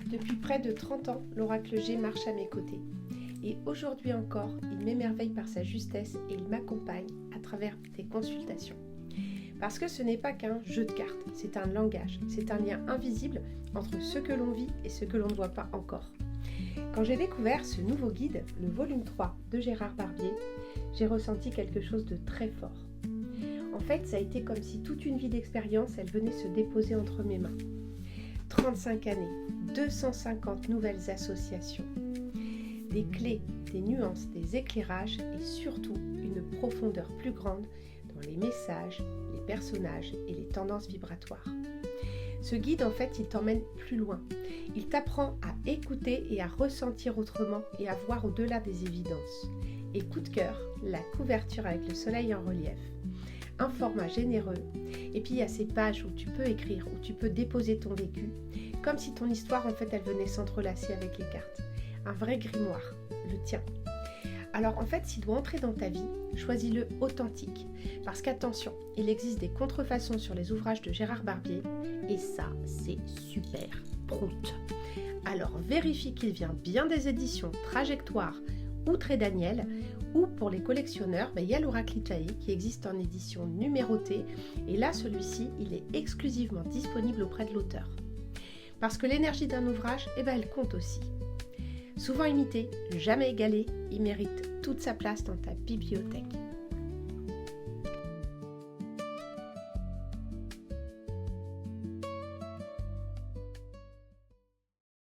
Depuis près de 30 ans, l'Oracle G marche à mes côtés. Et aujourd'hui encore, il m'émerveille par sa justesse et il m'accompagne à travers des consultations. Parce que ce n'est pas qu'un jeu de cartes, c'est un langage, c'est un lien invisible entre ce que l'on vit et ce que l'on ne voit pas encore. Quand j'ai découvert ce nouveau guide, le volume 3 de Gérard Barbier, j'ai ressenti quelque chose de très fort. En fait, ça a été comme si toute une vie d'expérience, elle venait se déposer entre mes mains. 35 années, 250 nouvelles associations, des clés, des nuances, des éclairages et surtout une profondeur plus grande dans les messages, les personnages et les tendances vibratoires. Ce guide, en fait, il t'emmène plus loin. Il t'apprend à écouter et à ressentir autrement et à voir au-delà des évidences. Et coup de cœur, la couverture avec le soleil en relief. Un format généreux, et puis il y a ces pages où tu peux écrire, où tu peux déposer ton vécu, comme si ton histoire en fait elle venait s'entrelacer avec les cartes. Un vrai grimoire, le tien. Alors en fait, s'il doit entrer dans ta vie, choisis-le authentique, parce qu'attention, il existe des contrefaçons sur les ouvrages de Gérard Barbier, et ça c'est super prout. Alors vérifie qu'il vient bien des éditions Trajectoire ou Trait Daniel, ou pour les collectionneurs, il y a l'Oracle Itae qui existe en édition numérotée, et là celui-ci il est exclusivement disponible auprès de l'auteur. Parce que l'énergie d'un ouvrage, elle compte aussi. Souvent imité, jamais égalé, il mérite toute sa place dans ta bibliothèque.